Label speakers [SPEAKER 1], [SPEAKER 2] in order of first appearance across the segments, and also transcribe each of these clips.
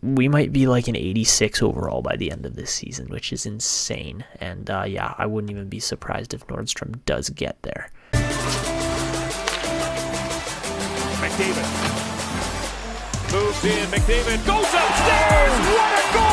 [SPEAKER 1] we might be like an 86 overall by the end of this season, which is insane. And yeah, I wouldn't even be surprised if Nordstrom does get there.
[SPEAKER 2] McDavid moves in. McDavid goes upstairs. What a goal!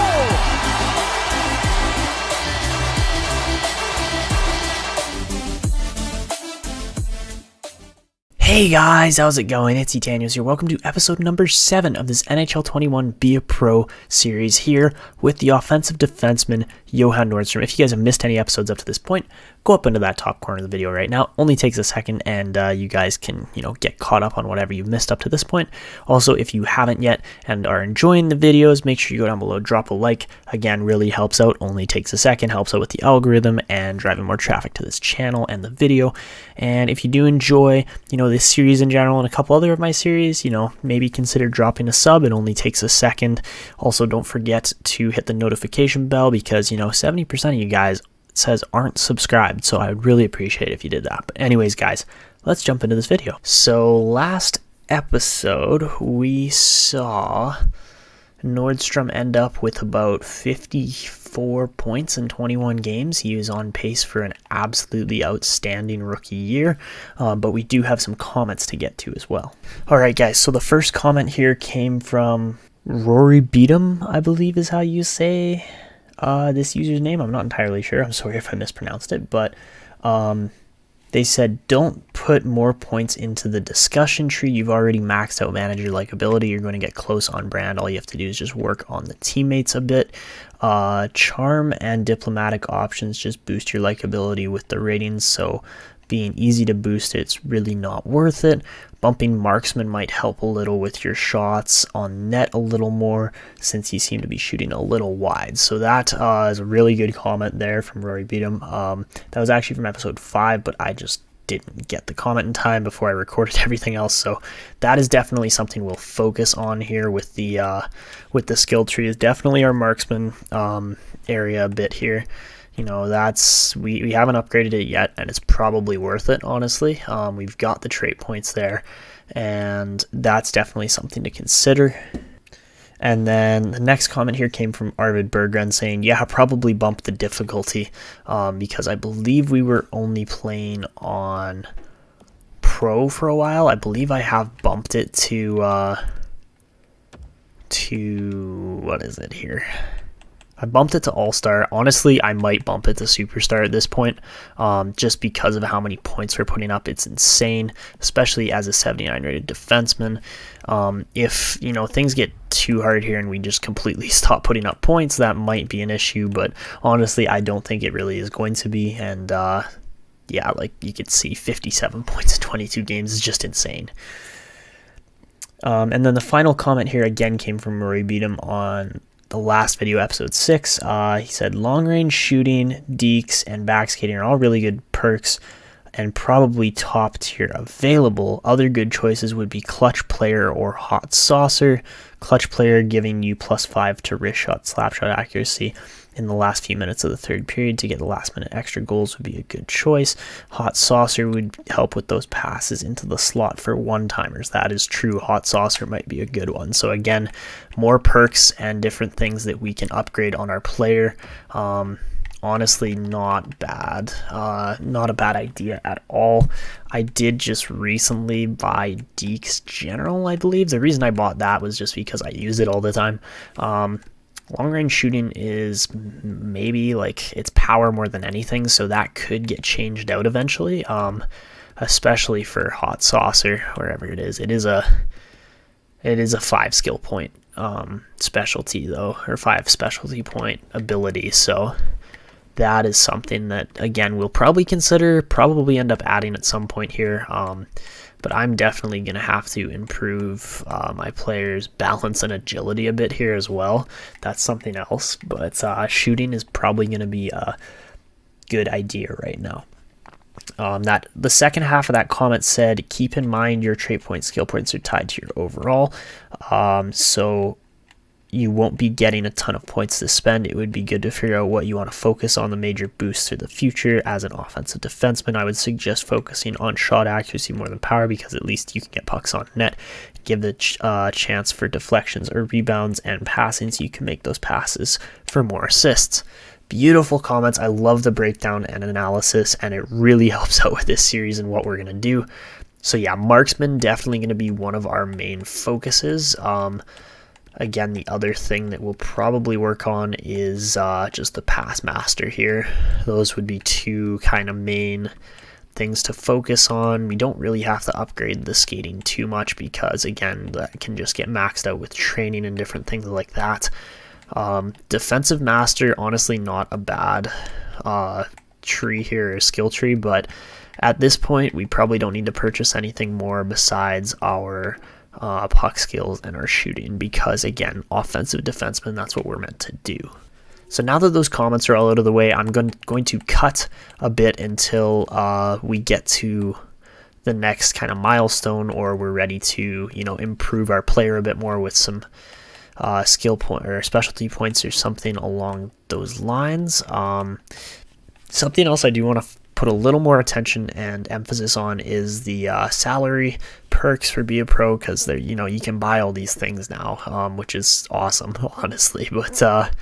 [SPEAKER 1] Hey guys, how's it going? It's Etanyos here. Welcome to episode number 7 of this NHL 21 Be a Pro series here with the offensive defenseman, Johan Nordstrom. If you guys have missed any episodes up to this point, go up into that top corner of the video right now. Only takes a second and you guys can, get caught up on whatever you've missed up to this point. Also, if you haven't yet and are enjoying the videos, make sure you go down below, drop a like. Again, really helps out. Only takes a second, helps out with the algorithm and driving more traffic to this channel and the video. And if you do enjoy, this series in general and a couple other of my series, maybe consider dropping a sub. It only takes a second. Also, don't forget to hit the notification bell because, 70% of you guys says aren't subscribed, so I would really appreciate it if you did that. But anyways, guys, let's jump into this video. So last episode, we saw Nordstrom end up with about 54 points in 21 games. He was on pace for an absolutely outstanding rookie year, but we do have some comments to get to as well. All right, guys, so the first comment here came from Rory Beatham, I believe is how you say this user's name. I'm not entirely sure. I'm sorry if I mispronounced it, but they said, don't put more points into the discussion tree. You've already maxed out manager likability. You're going to get close on brand. All you have to do is just work on the teammates a bit. Charm and diplomatic options just boost your likability with the ratings. So being easy to boost, it's really not worth it. Bumping marksman might help a little with your shots on net a little more since you seem to be shooting a little wide. So that is a really good comment there from Rory Beatham. That was actually from episode 5, but I just didn't get the comment in time before I recorded everything else. So that is definitely something we'll focus on here with the skill tree. Is definitely our marksman area a bit here. That's we haven't upgraded it yet, and it's probably worth it, honestly. We've got the trait points there, and that's definitely something to consider. And then the next comment here came from Arvid Berggren saying, yeah, probably bump the difficulty because I believe we were only playing on Pro for a while. I believe I have bumped it to what is it here? I bumped it to All-Star. Honestly, I might bump it to Superstar at this point, just because of how many points we're putting up. It's insane, especially as a 79 rated defenseman. If, things get too hard here and we just completely stop putting up points, that might be an issue, but honestly, I don't think it really is going to be. And yeah, like you could see 57 points in 22 games is just insane. And then the final comment here again came from Rory Beatham on the last video, episode 6. He said, long range shooting, dekes, and backskating are all really good perks and probably top tier available. Other good choices would be clutch player or hot saucer. Clutch player giving you +5 to wrist shot, slap shot accuracy in the last few minutes of the third period to get the last minute extra goals would be a good choice. Hot saucer would help with those passes into the slot for one-timers. That is true. Hot saucer might be a good one. So again, more perks and different things that we can upgrade on our player. Honestly, not bad. Not a bad idea at all. I did just recently buy Dekes General, I believe. The reason I bought that was just because I use it all the time. Long range shooting is maybe like its power more than anything, so that could get changed out eventually, especially for hot saucer, wherever it is. It is a 5 skill point specialty though, or 5 specialty point ability, so that is something that, again, we'll probably consider, probably end up adding at some point here. But I'm definitely going to have to improve my players' balance and agility a bit here as well. That's something else. But shooting is probably going to be a good idea right now. That the second half of that comment said, keep in mind your trait points, skill points are tied to your overall. So you won't be getting a ton of points to spend. It would be good to figure out what you want to focus on, the major boosts for the future. As an offensive defenseman, I would suggest focusing on shot accuracy more than power, because at least you can get pucks on net, give the chance for deflections or rebounds and passing, so you can make those passes for more assists. Beautiful comments. I love the breakdown and analysis, and it really helps out with this series and what we're going to do. So yeah, marksman definitely going to be one of our main focuses. Again, the other thing that we'll probably work on is just the pass master here. Those would be two kind of main things to focus on. We don't really have to upgrade the skating too much because, again, that can just get maxed out with training and different things like that. Defensive master, honestly, not a bad tree here, or skill tree, but at this point, we probably don't need to purchase anything more besides our puck skills and our shooting, because again, offensive defenseman, that's what we're meant to do. So now that those comments are all out of the way, I'm going to cut a bit until we get to the next kind of milestone, or we're ready to, improve our player a bit more with some skill point or specialty points or something along those lines. Something else I do want to put a little more attention and emphasis on is the salary perks for Be a Pro, because they're, you can buy all these things now, which is awesome, honestly. But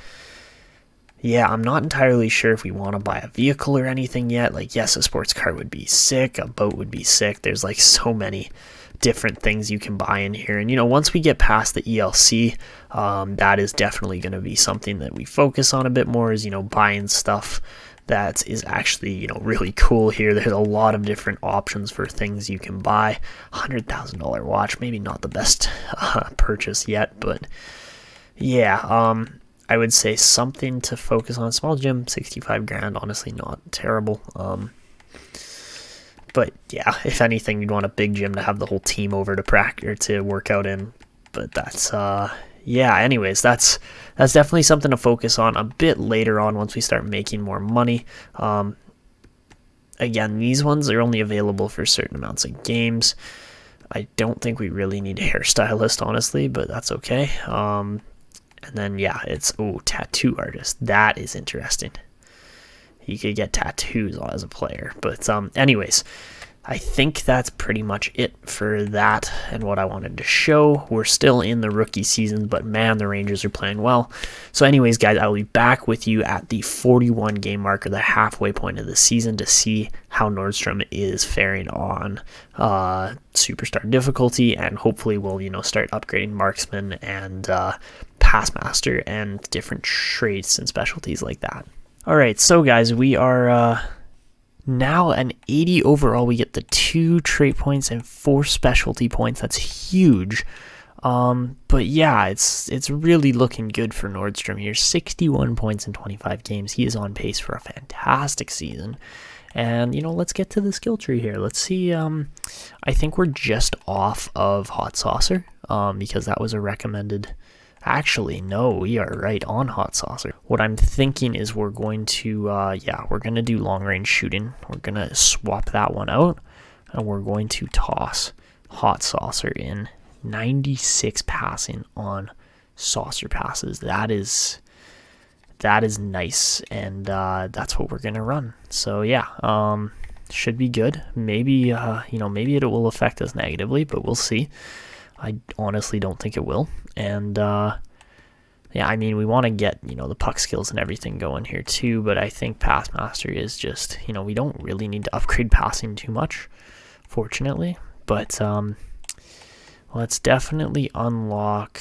[SPEAKER 1] yeah, I'm not entirely sure if we want to buy a vehicle or anything yet. Like, yes, a sports car would be sick, a boat would be sick. There's like so many different things you can buy in here, and once we get past the ELC, that is definitely going to be something that we focus on a bit more, is buying stuff that is actually, really cool here. There's a lot of different options for things you can buy. $100,000 watch, maybe not the best purchase yet, but yeah, I would say something to focus on. Small gym, 65 grand, honestly not terrible. But yeah, if anything, you'd want a big gym to have the whole team over to practice or to work out in. But that's yeah, anyways, that's definitely something to focus on a bit later on once we start making more money. Again, these ones are only available for certain amounts of games. I don't think we really need a hairstylist, honestly, but that's okay. And then, yeah, it's, tattoo artist. That is interesting. You could get tattoos as a player. But anyways, I think that's pretty much it for that and what I wanted to show. We're still in the rookie season, but man, the Rangers are playing well. So anyways, guys, I'll be back with you at the 41 game marker, the halfway point of the season, to see how Nordstrom is faring on superstar difficulty, and hopefully we'll, start upgrading marksman and pass master and different traits and specialties like that. All right, so guys, we are now an 80 overall. We get the 2 trait points and 4 specialty points. That's huge. But yeah, it's really looking good for Nordstrom here. 61 points in 25 games. He is on pace for a fantastic season. And, let's get to the skill tree here. Let's see. I think we're just off of Hot Saucer because that was a recommended. Actually, no, we are right on Hot Saucer. What I'm thinking is we're going to, we're going to do long range shooting. We're going to swap that one out, and we're going to toss Hot Saucer in. 96 passing on saucer passes. That is nice, and that's what we're going to run. So yeah, should be good. Maybe, maybe it will affect us negatively, but we'll see. I honestly don't think it will. And yeah, I mean, we want to get, the puck skills and everything going here too, but I think Pass Master is just, we don't really need to upgrade passing too much, fortunately. But let's definitely unlock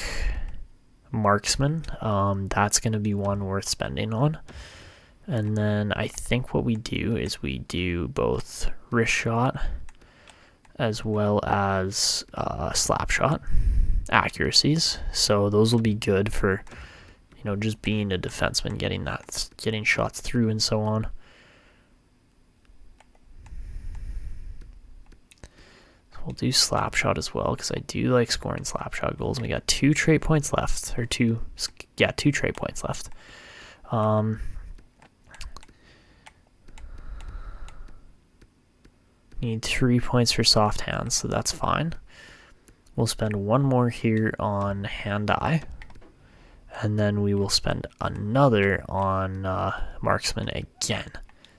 [SPEAKER 1] Marksman. That's going to be one worth spending on. And then I think what we do is we do both wrist shot as well as slap shot accuracies. So those will be good for, just being a defenseman, getting shots through and so on. So we'll do slap shot as well, because I do like scoring slap shot goals. And we got 2 trait points left, or 2 trait points left. Need 3 points for soft hands, so that's fine. We'll spend 1 more here on hand-eye, and then we will spend another on marksman again.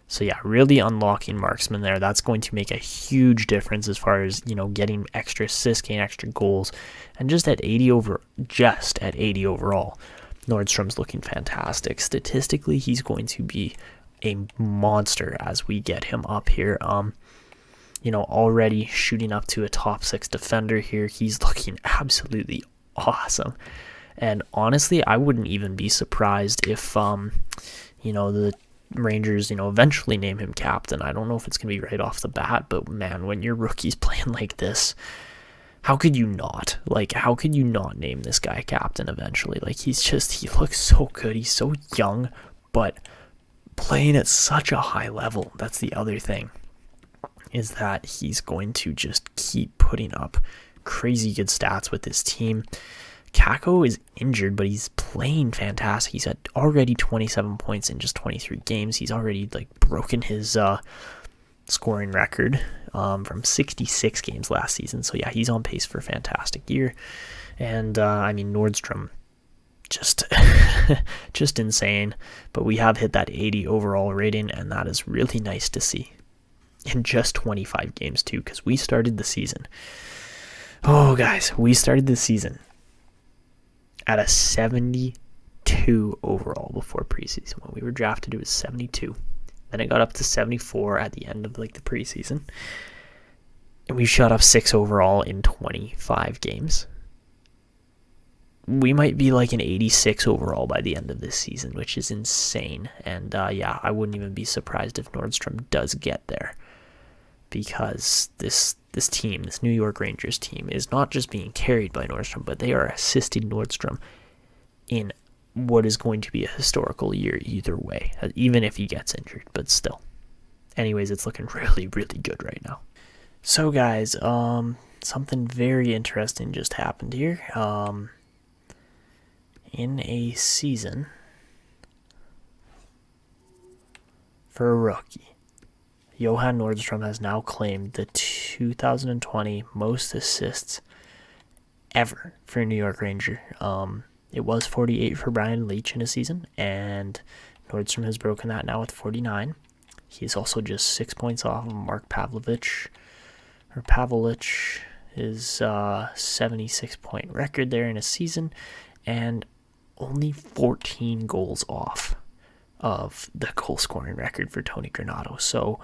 [SPEAKER 1] So yeah, really unlocking marksman there. That's going to make a huge difference as far as, getting extra assists, getting extra goals. And just at 80 overall, Nordstrom's looking fantastic. Statistically, he's going to be a monster as we get him up here. Already shooting up to a top 6 defender here. He's looking absolutely awesome. And honestly, I wouldn't even be surprised if, the Rangers, eventually name him captain. I don't know if it's going to be right off the bat, but man, when your rookie's playing like this, how could you not? How could you not name this guy captain eventually? He looks so good. He's so young, but playing at such a high level. That's the other thing, is that he's going to just keep putting up crazy good stats with this team. Kakko is injured, but he's playing fantastic. He's had already 27 points in just 23 games. He's already broken his scoring record from 66 games last season. So yeah, he's on pace for a fantastic year. And Nordstrom, just just insane. But we have hit that 80 overall rating, and that is really nice to see in just 25 games too, because we started the season. Oh guys, we started the season at a 72 overall before preseason. When we were drafted, it was 72. Then it got up to 74 at the end of the preseason. And we shot up 6 overall in 25 games. We might be an 86 overall by the end of this season, which is insane. And I wouldn't even be surprised if Nordstrom does get there. Because this team, this New York Rangers team, is not just being carried by Nordstrom, but they are assisting Nordstrom in what is going to be a historical year either way, even if he gets injured, but still. Anyways, it's looking really, really good right now. So guys, something very interesting just happened here. In a season for a rookie, Johan Nordstrom has now claimed the 2020 most assists ever for a New York Ranger. It was 48 for Brian Leetch in a season, and Nordstrom has broken that now with 49. He's also just 6 points off of Mark Pavelich, his 76-point record there in a season, and only 14 goals off of the goal-scoring record for Tony Granato. So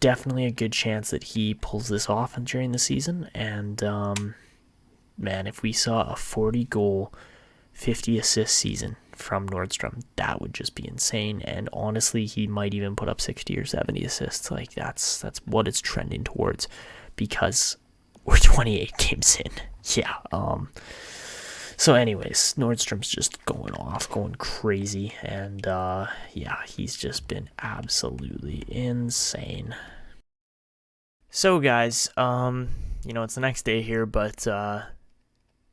[SPEAKER 1] definitely a good chance that he pulls this off during the season. And man, if we saw a 40-goal, 50-assist season from Nordstrom, that would just be insane. And honestly, he might even put up 60 or 70 assists. That's what it's trending towards, because we're 28 games in. Yeah. So anyways, Nordstrom's just going off, going crazy, and he's just been absolutely insane. So guys, it's the next day here, but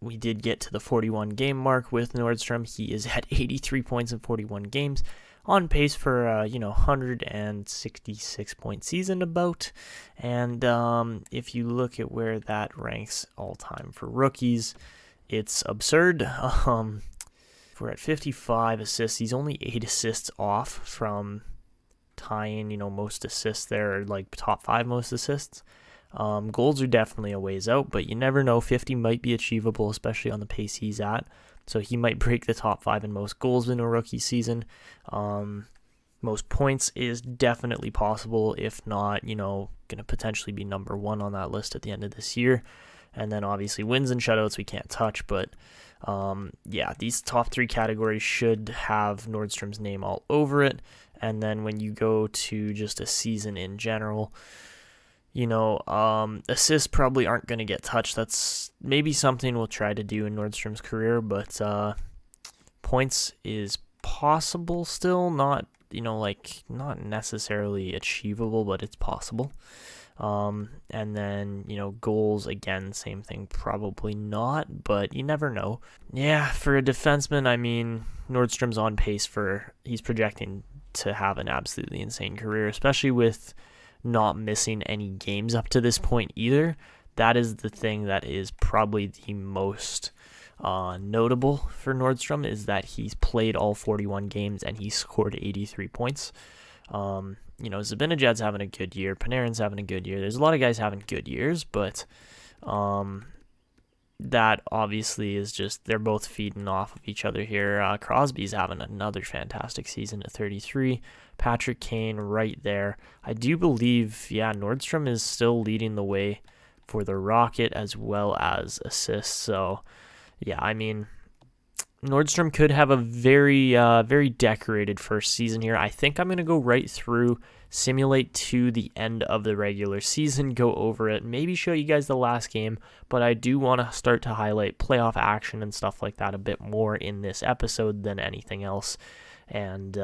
[SPEAKER 1] we did get to the 41 game mark with Nordstrom. He is at 83 points in 41 games, on pace for 166 point season about. And if you look at where that ranks all time for rookies, it's absurd. We're at 55 assists. He's only 8 assists off from tying, most assists there, top 5 most assists. Goals are definitely a ways out, but you never know. 50 might be achievable, especially on the pace he's at. So he might break the top 5 in most goals in a rookie season. Most points is definitely possible, if not, going to potentially be number 1 on that list at the end of this year. And then obviously wins and shutouts we can't touch, but these top 3 categories should have Nordstrom's name all over it. And then when you go to just a season in general, assists probably aren't going to get touched. That's maybe something we'll try to do in Nordstrom's career, but points is possible still, not necessarily achievable, but it's possible. And then, goals, again, same thing, probably not, but you never know. Yeah, for a defenseman, Nordstrom's on pace he's projecting to have an absolutely insane career, especially with not missing any games up to this point either. That is the thing that is probably the most notable for Nordstrom, is that he's played all 41 games and he scored 83 points. Zibanejad's having a good year. Panarin's having a good year. There's a lot of guys having good years, but that obviously is just, they're both feeding off of each other here. Crosby's having another fantastic season at 33. Patrick Kane right there. I do believe, Nordstrom is still leading the way for the Rocket as well as assists. So, Nordstrom could have a very, very decorated first season here. I think I'm going to go right through, simulate to the end of the regular season, go over it, maybe show you guys the last game, but I do want to start to highlight playoff action and stuff like that a bit more in this episode than anything else. And,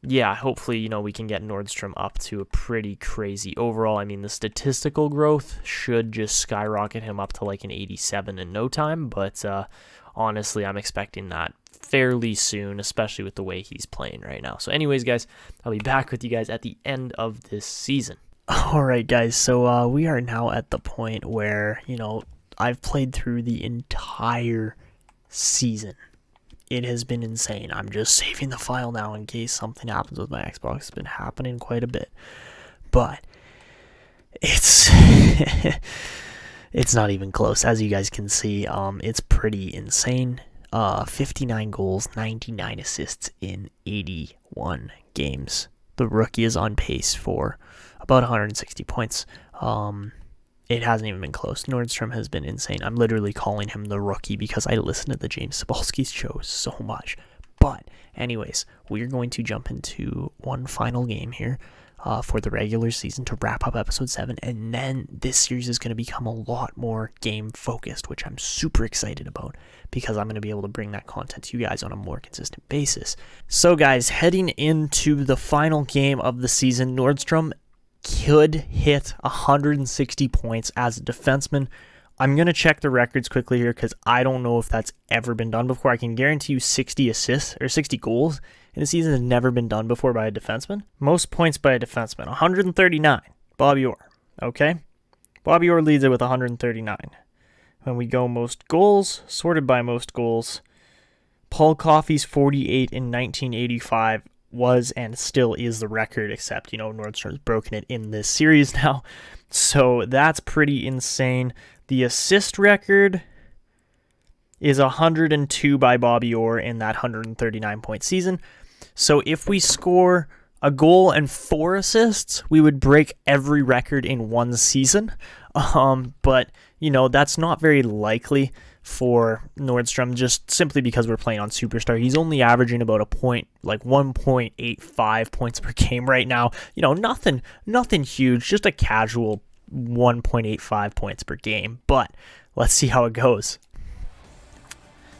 [SPEAKER 1] hopefully, we can get Nordstrom up to a pretty crazy overall. I mean, the statistical growth should just skyrocket him up to like an 87 in no time, but honestly, I'm expecting that fairly soon, especially with the way he's playing right now. So anyways, guys, I'll be back with you guys at the end of this season. All right, guys, so we are now at the point where, I've played through the entire season. It has been insane. I'm just saving the file now in case something happens with my Xbox. It's been happening quite a bit. But it's it's not even close. As you guys can see, it's pretty insane. 59 goals, 99 assists in 81 games. The rookie is on pace for about 160 points. It hasn't even been close. Nordstrom has been insane. I'm literally calling him the rookie because I listen to the James Cybulski's shows so much. But anyways, we're going to jump into one final game here for the regular season to wrap up episode 7. And then this series is going to become a lot more game focused, which I'm super excited about because I'm going to be able to bring that content to you guys on a more consistent basis. So guys, heading into the final game of the season, Nordstrom could hit 160 points as a defenseman. I'm going to check the records quickly here because I don't know if that's ever been done before. I can guarantee you 60 assists or 60 goals in the season has never been done before by a defenseman. Most points by a defenseman, 139. Bobby Orr, okay? Bobby Orr leads it with 139. When we go most goals, sorted by most goals, Paul Coffey's 48 in 1985 was and still is the record, except, Nordstrom's broken it in this series now. So that's pretty insane. The assist record is 102 by Bobby Orr in that 139-point season. So if we score a goal and 4 assists, we would break every record in one season. But, that's not very likely for Nordstrom, just simply because we're playing on Superstar. He's only averaging about 1.85 points per game right now. Nothing huge, just a casual 1.85 points per game. But let's see how it goes.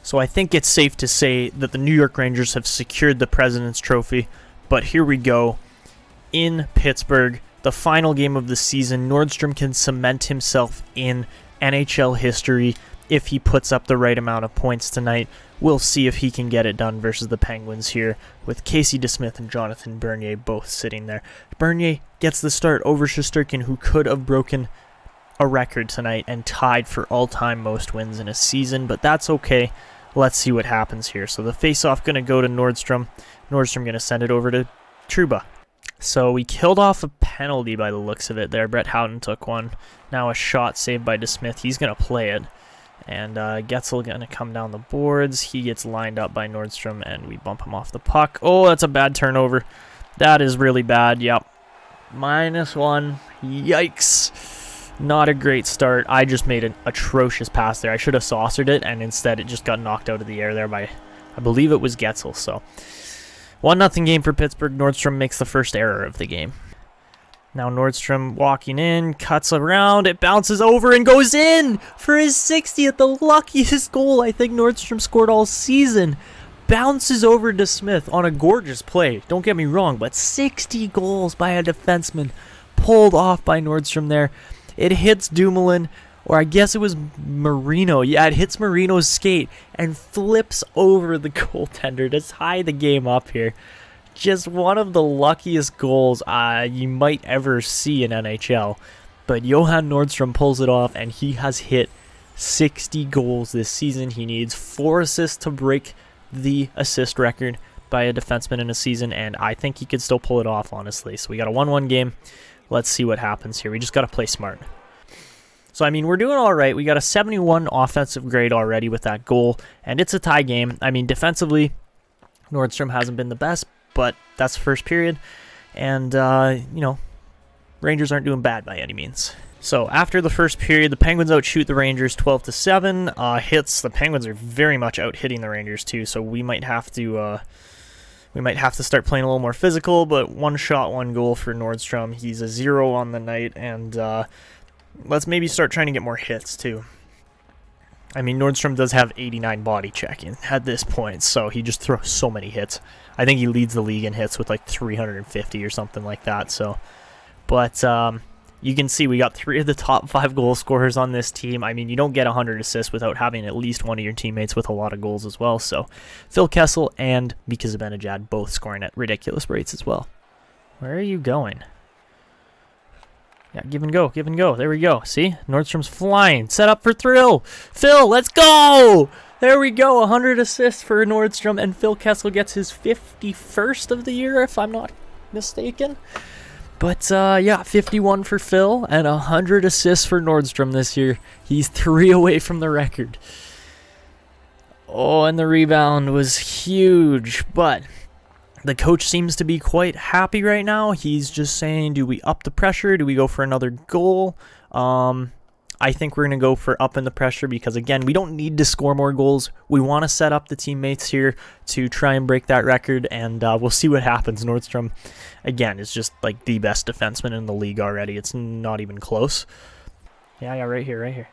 [SPEAKER 1] So I think it's safe to say that the New York Rangers have secured the President's Trophy. But here we go. In Pittsburgh, the final game of the season, Nordstrom can cement himself in NHL history if he puts up the right amount of points tonight. We'll see if he can get it done versus the Penguins here with Casey DeSmith and Jonathan Bernier both sitting there. Bernier gets the start over Shesterkin, who could have broken a record tonight and tied for all-time most wins in a season, but that's okay. Let's see what happens here. So the face-off going to go to Nordstrom. Nordstrom going to send it over to Trouba. So we killed off a penalty by the looks of it there. Brett Howden took one. Now a shot saved by DeSmith. He's going to play it. And Getzel going to come down the boards. He gets lined up by Nordstrom, and we bump him off the puck. Oh, that's a bad turnover. That is really bad. Yep. -1. Yikes. Not a great start. I just made an atrocious pass there. I should have saucered it, and instead it just got knocked out of the air there by, I believe it was Getzel. So 1-0 game for Pittsburgh. Nordstrom makes the first error of the game. Now Nordstrom walking in, cuts around, it bounces over and goes in for his 60th, the luckiest goal I think Nordstrom scored all season. Bounces over to Smith on a gorgeous play, don't get me wrong, but 60 goals by a defenseman pulled off by Nordstrom there. It hits Dumoulin, or I guess it was Marino. Yeah, it hits Marino's skate and flips over the goaltender to tie the game up here. Just one of the luckiest goals you might ever see in NHL. But Johan Nordstrom pulls it off, and he has hit 60 goals this season. He needs 4 assists to break the assist record, by a defenseman in a season, and I think he could still pull it off, honestly. So we got a 1-1 game. Let's see what happens here. We just got to play smart. So, I mean, we're doing all right. We got a 71 offensive grade already with that goal, and it's a tie game. I mean, defensively, Nordstrom hasn't been the best, but that's the first period. And, Rangers aren't doing bad by any means. So after the first period, the Penguins outshoot the Rangers 12-7. Hits. The Penguins are very much out hitting the Rangers too, so we might have to start playing a little more physical. But 1 shot, 1 goal for Nordstrom. He's a 0 on the night, and let's maybe start trying to get more hits too. I mean, Nordstrom does have 89 body checking at this point, so he just throws so many hits. I think he leads the league in hits with like 350 or something like that. So, but you can see we got 3 of the top 5 goal scorers on this team. I mean, you don't get 100 assists without having at least one of your teammates with a lot of goals as well. So Phil Kessel and Mika Zibanejad both scoring at ridiculous rates as well. Where are you going? Yeah, give and go, give and go. There we go. See? Nordstrom's flying. Set up for Thrill. Phil, let's go! There we go. 100 assists for Nordstrom, and Phil Kessel gets his 51st of the year, if I'm not mistaken. But, yeah, 51 for Phil and 100 assists for Nordstrom this year. He's 3 away from the record. Oh, and the rebound was huge. But the coach seems to be quite happy right now. He's just saying, do we up the pressure? Do we go for another goal? I think we're going to go for upping the pressure because, again, we don't need to score more goals. We want to set up the teammates here to try and break that record, and we'll see what happens. Nordstrom, again, is just like the best defenseman in the league already. It's not even close. Yeah, right here, right here.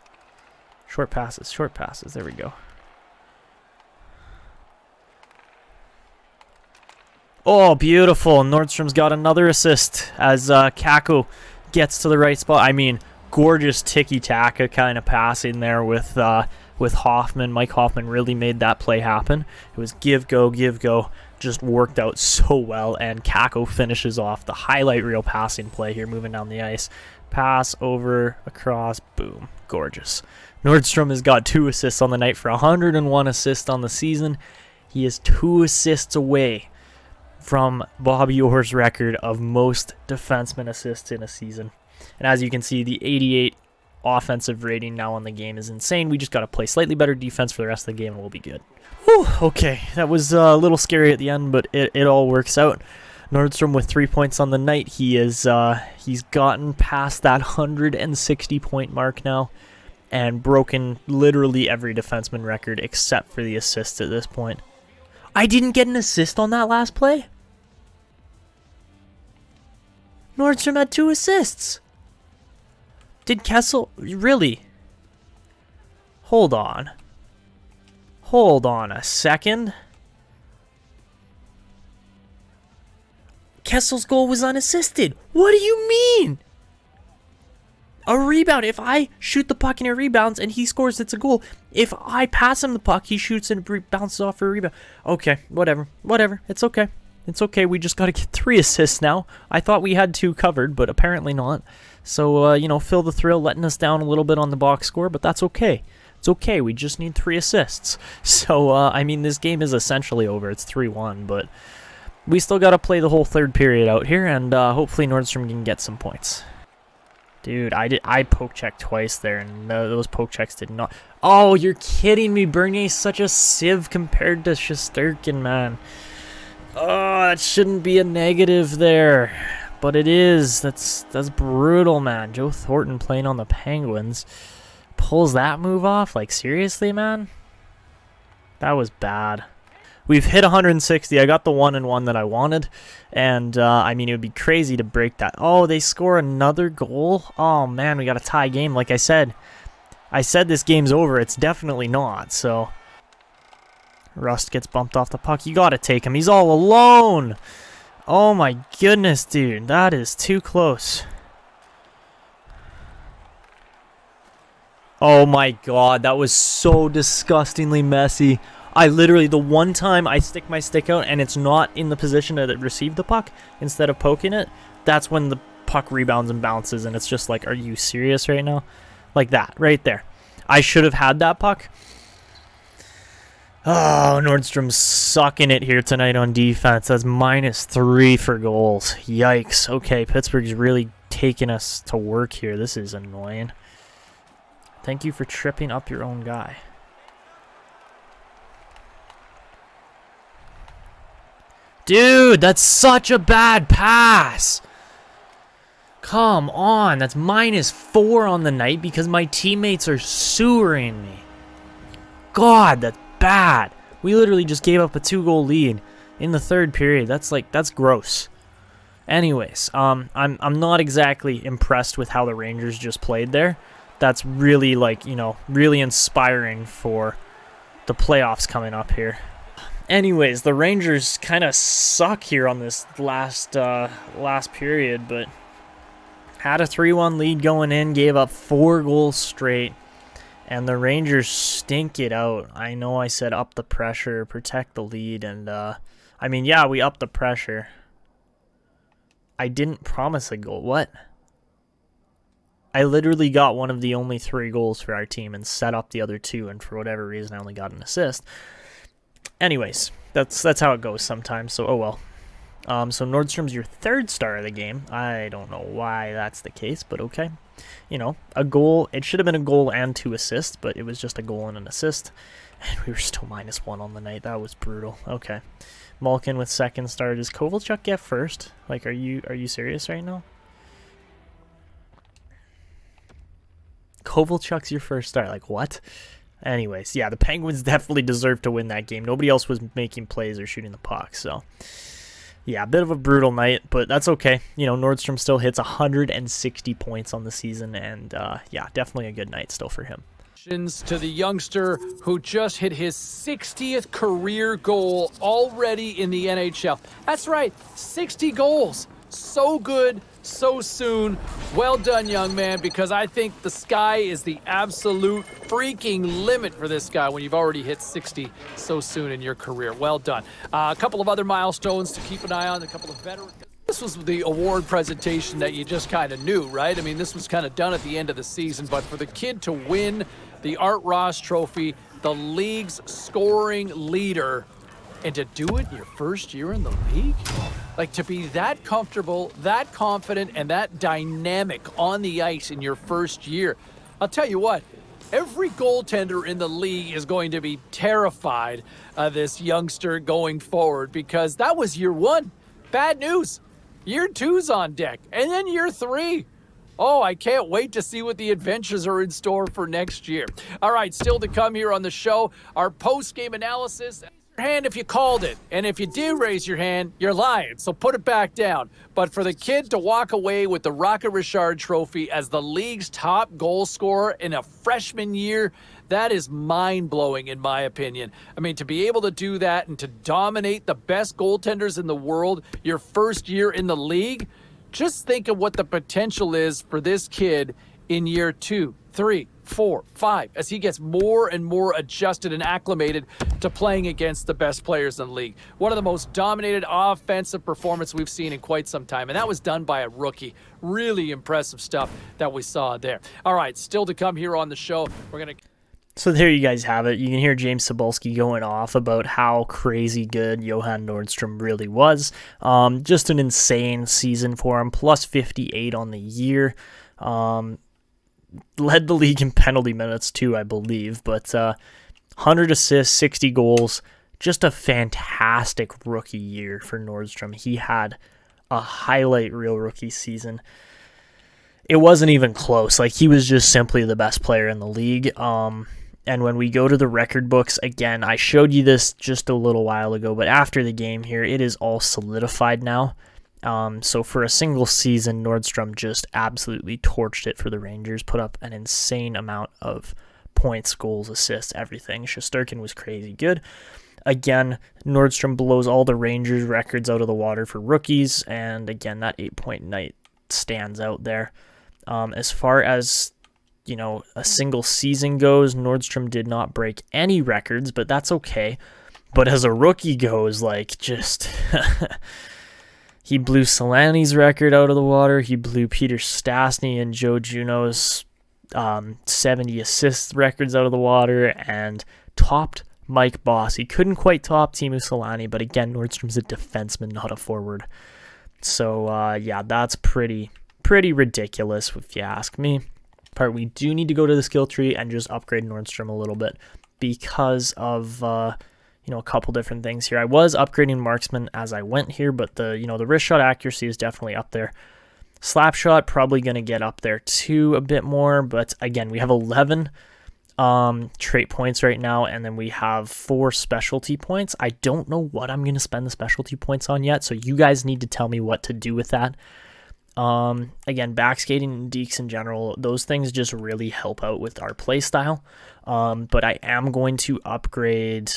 [SPEAKER 1] Short passes. There we go. Oh, beautiful. Nordstrom's got another assist as Kakko gets to the right spot. I mean, gorgeous tiki-taka kind of passing there with Hoffman. Mike Hoffman really made that play happen. It was give, go, just worked out so well, and Kakko finishes off the highlight reel passing play here, moving down the ice. Pass over, across, boom, gorgeous. Nordstrom has got 2 assists on the night for 101 assists on the season. He is 2 assists away from Bobby Orr's record of most defenseman assists in a season. And as you can see, the 88 offensive rating now on the game is insane. We just got to play slightly better defense for the rest of the game and we'll be good. Whew, okay, that was a little scary at the end, but it all works out. Nordstrom with 3 points on the night. He's gotten past that 160-point mark now and broken literally every defenseman record except for the assists at this point. I didn't get an assist on that last play? Nordstrom had 2 assists. Did Kessel... Really? Hold on. Hold on a second. Kessel's goal was unassisted. What do you mean? A rebound. If I shoot the puck and it rebounds and he scores, it's a goal. If I pass him the puck, he shoots and it bounces off for a rebound. Okay, whatever. It's okay. It's okay. We just got to get 3 assists now. I thought we had 2 covered, but apparently not. So, Phil the Thrill letting us down a little bit on the box score, but that's okay. It's okay. We just need 3 assists. So, I mean, this game is essentially over. It's 3-1, but we still got to play the whole third period out here, and hopefully Nordstrom can get some points. Dude, I poke checked twice there, and those poke checks did not... Oh, you're kidding me. Bernier's such a sieve compared to Shesterkin, man. Oh, that shouldn't be a negative there. But it is. That's brutal, man. Joe Thornton playing on the Penguins pulls that move off? Like, seriously, man? That was bad. We've hit 160. I got the 1-1 that I wanted. And, I mean, it would be crazy to break that. Oh, they score another goal? Oh, man, we got a tie game. Like I said this game's over. It's definitely not, so... Rust gets bumped off the puck. You got to take him. He's all alone. Oh, my goodness, dude. That is too close. Oh, my God. That was so disgustingly messy. I literally, the one time I stick my stick out and it's not in the position to receive the puck instead of poking it, that's when the puck rebounds and bounces, and it's just like, are you serious right now? Like that, right there. I should have had that puck. Oh, Nordstrom's sucking it here tonight on defense. That's -3 for goals. Yikes. Okay, Pittsburgh's really taking us to work here. This is annoying. Thank you for tripping up your own guy. Dude, that's such a bad pass. Come on, that's -4 on the night because my teammates are sewering me. God, that's bad. We literally just gave up a 2-goal lead in the third period. That's gross. Anyways, I'm not exactly impressed with how the Rangers just played there. That's really really inspiring for the playoffs coming up here. Anyways, the Rangers kind of suck here on this last period, but had a 3-1 lead going in, gave up 4 goals straight, and the Rangers stink it out. I know I said up the pressure, protect the lead, and yeah, we upped the pressure. I didn't promise a goal. What? I literally got one of the only 3 goals for our team and set up the other 2, and for whatever reason I only got an assist. Anyways, that's how it goes sometimes, so oh well. So Nordstrom's your 3rd star of the game. I don't know why that's the case, but okay. A goal. It should have been a goal and 2 assists, but it was just a goal and an assist. And we were still -1 on the night. That was brutal. Okay. Malkin with 2nd star. Does Kovalchuk get 1st? Like, are you serious right now? Kovalchuk's your 1st star. Like, what? Anyways, yeah, the Penguins definitely deserved to win that game. Nobody else was making plays or shooting the puck, so yeah, a bit of a brutal night, but that's okay. Nordstrom still hits 160 points on the season, and yeah, definitely a good night still for him.
[SPEAKER 3] To the youngster who just hit his 60th career goal already in the NHL. That's right, 60 goals. So good, so soon. Well done, young man, because I think the sky is the absolute freaking limit for this guy when you've already hit 60 so soon in your career. Well done. A couple of other milestones to keep an eye on, a couple of veterans. This was the award presentation that you just kind of knew, right? I mean, this was kind of done at the end of the season, but for the kid to win the Art Ross Trophy, the league's scoring leader, and to do it in your first year in the league? Like, to be that comfortable, that confident, and that dynamic on the ice in your first year. I'll tell you what, every goaltender in the league is going to be terrified of this youngster going forward because that was year 1. Bad news. Year 2's on deck. And then year 3. Oh, I can't wait to see what the adventures are in store for next year. All right, still to come here on the show, our post-game analysis. Hand if you called it, and if you do raise your hand, you're lying, so put it back down. But for the kid to walk away with the Rocket Richard Trophy as the league's top goal scorer in a freshman year, that is mind-blowing in my opinion. I mean, to be able to do that and to dominate the best goaltenders in the world your first year in the league, just think of what the potential is for this kid in year 2, 3, 4, 5, as he gets more and more adjusted and acclimated to playing against the best players in the league. One of the most dominated offensive performances we've seen in quite some time, and that was done by a rookie. Really impressive stuff that we saw there. All right, still to come here on the show. We're going to...
[SPEAKER 1] So there you guys have it. You can hear James Cybulski going off about how crazy good Johan Nordstrom really was. Just an insane season for him, plus 58 on the year. Led the league in penalty minutes too, I believe, but 100 assists, 60 goals, just a fantastic rookie year for Nordstrom. He had a highlight reel rookie season. It wasn't even close. Like, he was just simply the best player in the league. And when we go to the record books, again, I showed you this just a little while ago, but after the game here, it is all solidified now. So for a single season, Nordstrom just absolutely torched it for the Rangers, put up an insane amount of points, goals, assists, everything. Shesterkin was crazy good. Again, Nordstrom blows all the Rangers records out of the water for rookies, and again, that 8-point night stands out there. As far as, a single season goes, Nordstrom did not break any records, but that's okay. But as a rookie goes, he blew Solani's record out of the water. He blew Peter Stastny and Joe Juno's 70 assist records out of the water, and topped Mike Bossy. Couldn't quite top Teemu Selanne, but again, Nordstrom's a defenseman, not a forward. So, yeah, that's pretty ridiculous if you ask me. But we do need to go to the skill tree and just upgrade Nordstrom a little bit because of, a couple different things here. I was upgrading marksman as I went here, but the wrist shot accuracy is definitely up there. Slap shot, probably going to get up there too a bit more, but again, we have 11 trait points right now, and then we have 4 specialty points. I don't know what I'm going to spend the specialty points on yet, so you guys need to tell me what to do with that. Again, backskating and dekes in general, those things just really help out with our play style. But I am going to upgrade.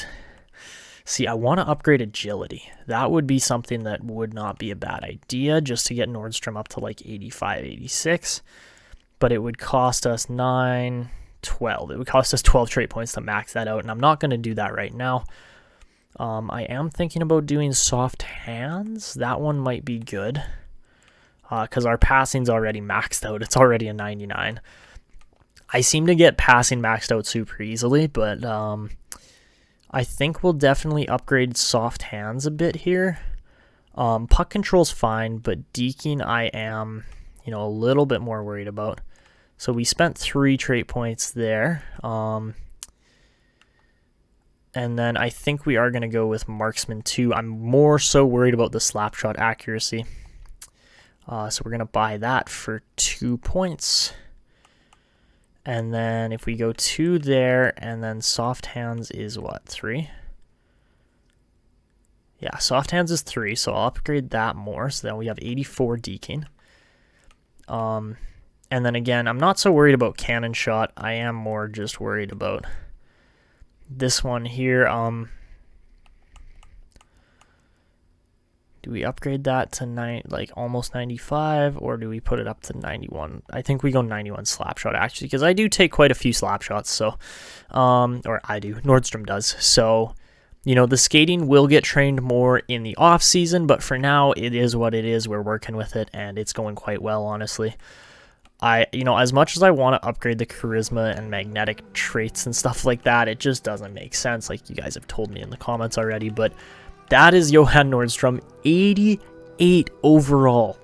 [SPEAKER 1] See, I want to upgrade agility. That would be something that would not be a bad idea, just to get Nordstrom up to like 85, 86. But it would cost us 12. It would cost us 12 trait points to max that out, and I'm not going to do that right now. I am thinking about doing soft hands. That one might be good. Because our passing's already maxed out. It's already a 99. I seem to get passing maxed out super easily, but I think we'll definitely upgrade soft hands a bit here. Puck control's fine, but deking I am, a little bit more worried about. So we spent 3 trait points there. And then I think we are going to go with marksman 2. I'm more so worried about the slap shot accuracy. So we're going to buy that for 2 points. And then if we go 2 there, and then soft hands is what, 3? Yeah, soft hands is 3, so I'll upgrade that more. So then we have 84 deking. And then again, I'm not so worried about cannon shot. I am more just worried about this one here. Do we upgrade that to almost 95, or do we put it up to 91? I think we go 91 slap shot, actually, because I do take quite a few slap shots, so, or I do, Nordstrom does. So, the skating will get trained more in the off season, but for now, it is what it is. We're working with it, and it's going quite well, honestly. As much as I want to upgrade the charisma and magnetic traits and stuff like that, it just doesn't make sense, like you guys have told me in the comments already, but that is Johan Nordstrom, 88 overall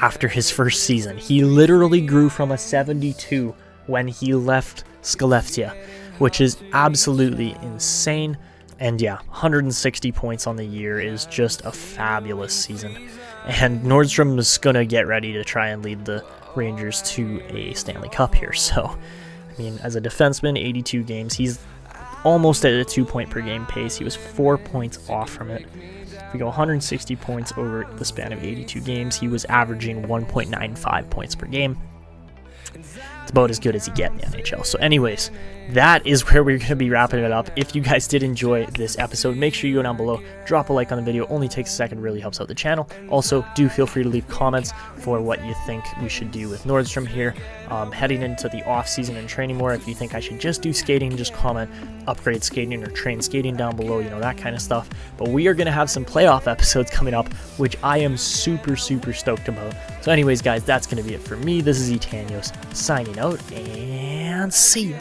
[SPEAKER 1] after his first season. He literally grew from a 72 when he left Skellefteå, which is absolutely insane. And yeah, 160 points on the year is just a fabulous season. And Nordstrom is going to get ready to try and lead the Rangers to a Stanley Cup here. So, as a defenseman, 82 games, he's almost at a 2-point per game pace. He was 4 points off from it. If we go 160 points over the span of 82 games, he was averaging 1.95 points per game. It's about as good as you get in the NHL. So anyways, that is where we're going to be wrapping it up. If you guys did enjoy this episode, make sure you go down below, drop a like on the video. Only takes a second, really helps out the channel. Also, do feel free to leave comments for what you think we should do with Nordstrom here. Heading into the off season and training more, if you think I should just do skating, just comment upgrade skating or train skating down below, that kind of stuff. But we are going to have some playoff episodes coming up, which I am super stoked about. So anyways, guys, that's going to be it for me. This is Etanyos signing out, and see ya.